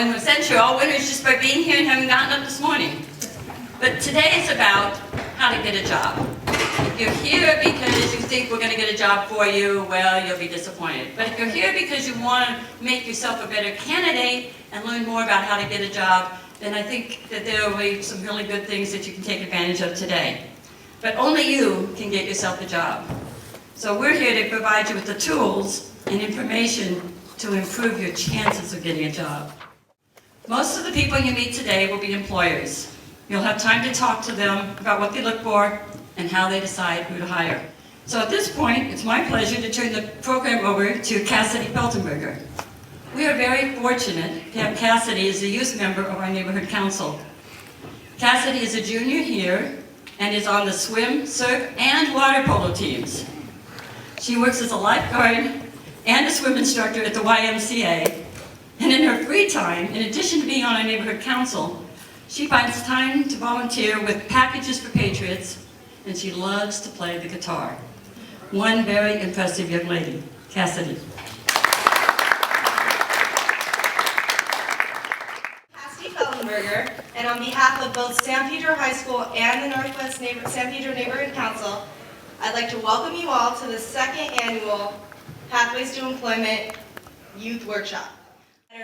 In the century, all winners just by being here and having gotten up this morning. But today is about how to get a job. If you're here because you think we're going to get a job for you, well, you'll be disappointed. But if you're here because you want to make yourself a better candidate and learn more about how to get a job, then I think that there will be some really good things that you can take advantage of today. But only you can get yourself a job. So we're here to provide you with the tools and information to improve your chances of getting a job. Most of the people you meet today will be employers. You'll have time to talk to them about what they look for and how they decide who to hire. So at this point, it's my pleasure to turn the program over to Cassidy Peltenberger. We are very fortunate to have Cassidy as a youth member of our neighborhood council. Cassidy is a junior here and is on the swim, surf, and water polo teams. She works as a lifeguard and a swim instructor at the YMCA. And in her free time, in addition to being on our neighborhood council, she finds time to volunteer with Packages for Patriots, and she loves to play the guitar. One very impressive young lady, Cassidy. Cassidy Feldenberger, and on behalf of both San Pedro High School and the Northwest San Pedro Neighborhood Council, I'd like to welcome you all to the second annual Pathways to Employment Youth Workshop.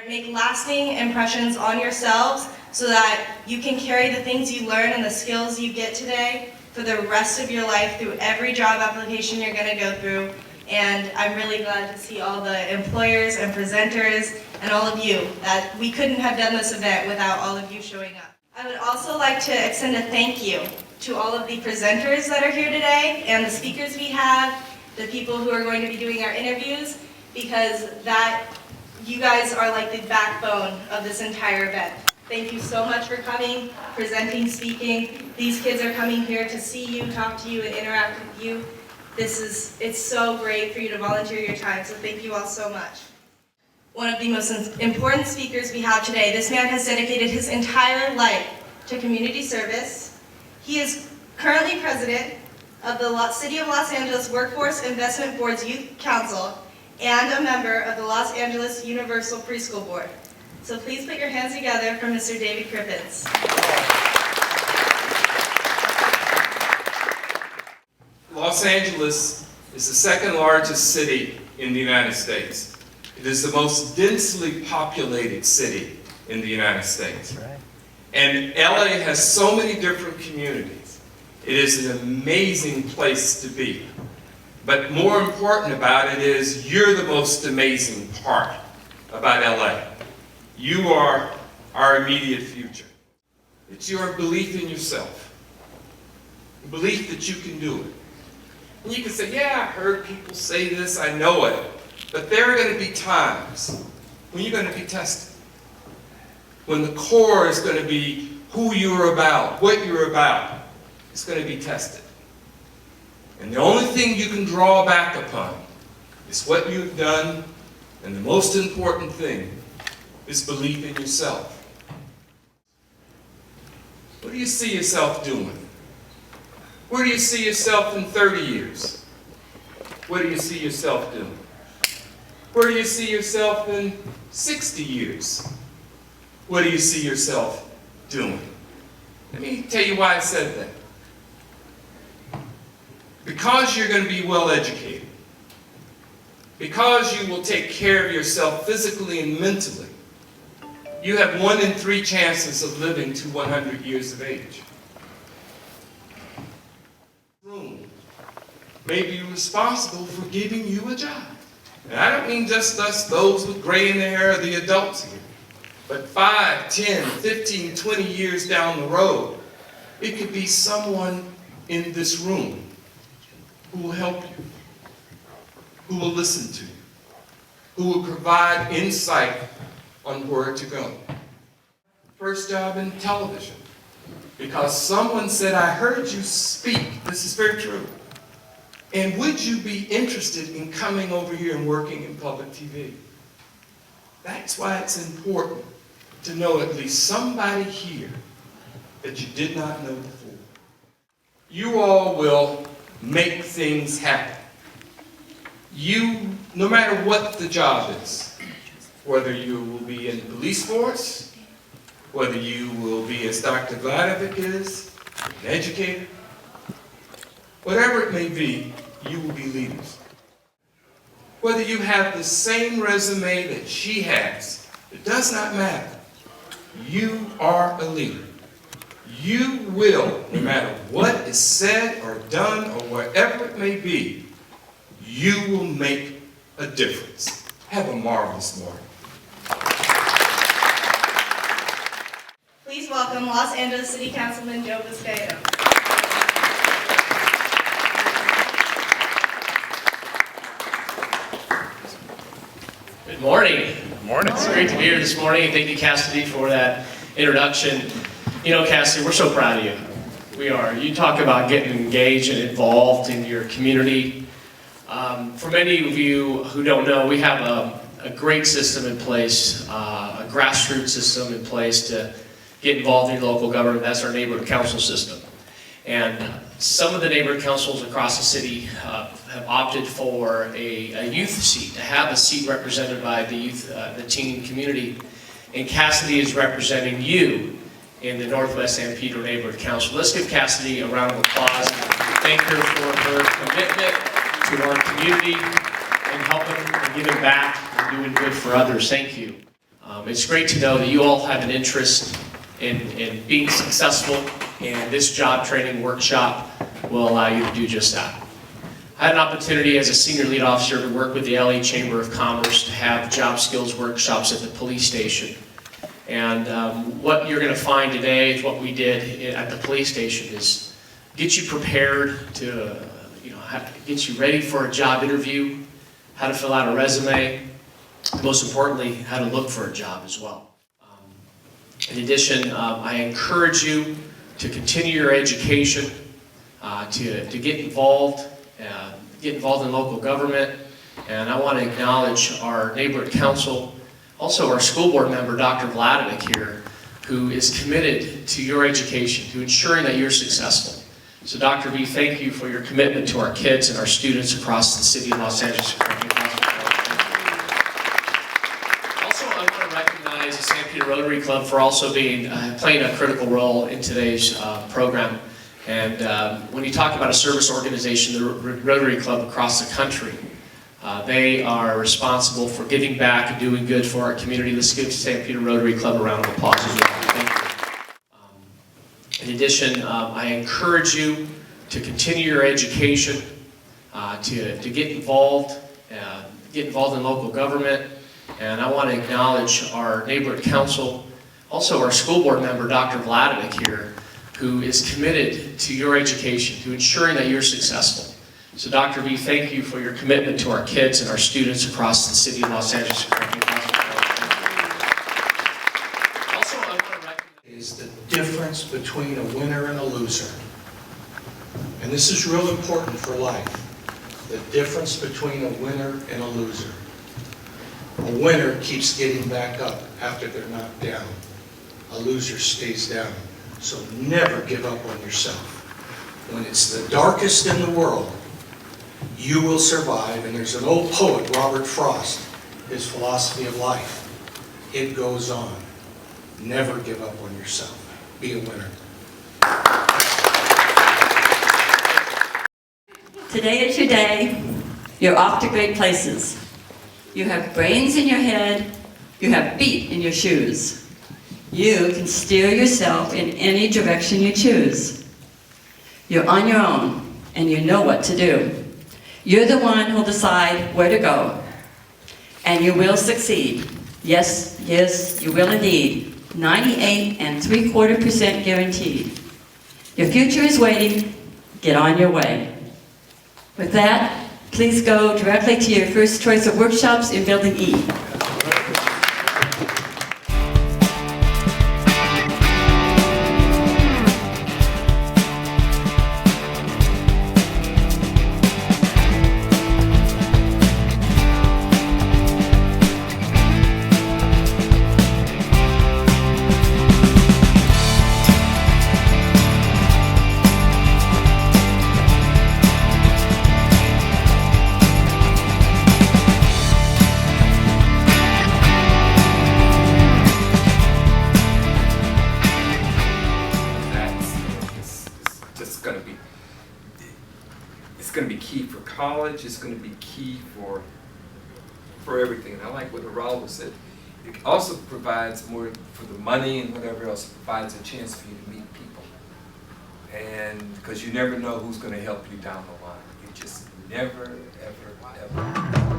Make lasting impressions on yourselves so that you can carry the things you learn and the skills you get today for the rest of your life through every job application you're going to go through. And I'm really glad to see all the employers and presenters and all of you, that we couldn't have done this event without all of you showing up. I would also like to extend a thank you to all of the presenters that are here today and the speakers we have, the people who are going to be doing our interviews, because you guys are like the backbone of this entire event. Thank you so much for coming, presenting, speaking. These kids are coming here to see you, talk to you, and interact with you. It's so great for you to volunteer your time, so thank you all so much. One of the most important speakers we have today, this man has dedicated his entire life to community service. He is currently president of the City of Los Angeles Workforce Investment Board's Youth Council and a member of the Los Angeles Universal Preschool Board. So please put your hands together for Mr. David Crippins. Los Angeles is the second largest city in the United States. It is the most densely populated city in the United States. That's right. And LA has so many different communities. It is an amazing place to be. But more important about it is you're the most amazing part about LA. You are our immediate future. It's your belief in yourself. The belief that you can do it. And you can say, yeah, I heard people say this, I know it. But there are going to be times when you're going to be tested. When the core is going to be who you're about, what you're about. It's going to be tested. And the only thing you can draw back upon is what you've done, and the most important thing is belief in yourself. What do you see yourself doing? Where do you see yourself in 30 years? What do you see yourself doing? Where do you see yourself in 60 years? What do you see yourself doing? Let me tell you why I said that. Because you're going to be well educated, because you will take care of yourself physically and mentally, you have 1 in 3 chances of living to 100 years of age. Room may be responsible for giving you a job. And I don't mean just us, those with gray in their hair, the adults here. But 5, 10, 15, 20 years down the road, it could be someone in this room who will help you, who will listen to you, who will provide insight on where to go. First job in television, because someone said, I heard you speak. This is very true. And would you be interested in coming over here and working in public TV? That's why it's important to know at least somebody here that you did not know before. You all will make things happen. You, no matter what the job is, whether you will be in the police force, whether you will be, as Dr. Vladovic is, an educator, whatever it may be, you will be leaders. Whether you have the same resume that she has, it does not matter. You are a leader. You will, no matter what is said or done or whatever it may be, you will make a difference. Have a marvelous morning. Please welcome Los Angeles City Councilman Joe Buscayo. Good morning. Good morning. It's great to be here this morning. Thank you, Cassidy, for that introduction. You know, Cassidy, we're so proud of you. We are. You talk about getting engaged and involved in your community. For many of you who don't know, we have a great system in place, a grassroots system in place to get involved in your local government. That's our neighborhood council system. And some of the neighborhood councils across the city have opted for a youth seat, to have a seat represented by the youth, the teen community. And Cassidy is representing you in the Northwest San Pedro Neighborhood Council. Let's give Cassidy a round of applause and thank her for her commitment to our community and helping and giving back and doing good for others. Thank you. It's great to know that you all have an interest in being successful, and this job training workshop will allow you to do just that. I had an opportunity as a senior lead officer to work with the LA Chamber of Commerce to have job skills workshops at the police station. And what you're going to find today, what we did at the police station, is get you prepared to, get you ready for a job interview, how to fill out a resume, most importantly, how to look for a job as well. In addition, I encourage you to continue your education, to get involved in local government. And I want to acknowledge our neighborhood council, also our school board member, Dr. Vladovic here, who is committed to your education, to ensuring that you're successful. So Dr. V, thank you for your commitment to our kids and our students across the city of Los Angeles. Also, I want to recognize the San Pedro Rotary Club for also playing a critical role in today's program. And when you talk about a service organization, the Rotary Club across the country, they are responsible for giving back and doing good for our community. Let's give San Pedro Rotary Club a round of applause as well. Thank you. In addition, I encourage you to continue your education, to get involved in local government. And I want to acknowledge our neighborhood council, also our school board member, Dr. Vladovic here, who is committed to your education, to ensuring that you're successful. So Dr. V, thank you for your commitment to our kids and our students across the city of Los Angeles. Also, I want to recognize is the difference between a winner and a loser. And this is real important for life. The difference between a winner and a loser. A winner keeps getting back up after they're knocked down. A loser stays down. So never give up on yourself. When it's the darkest in the world, you will survive. And there's an old poet, Robert Frost, his philosophy of life. It goes on. Never give up on yourself. Be a winner. Today is your day. You're off to great places. You have brains in your head. You have feet in your shoes. You can steer yourself in any direction you choose. You're on your own, and you know what to do. You're the one who'll decide where to go. and you will succeed. Yes, yes, you will indeed. 98.75% guaranteed. Your future is waiting. Get on your way. With that, please go directly to your first choice of workshops in Building E. It's going to be key for college. It's going to be key for everything. And I like what Raul said. It also provides more for the money and whatever else. It provides a chance for you to meet people, and because you never know who's going to help you down the line. You just never, ever, ever.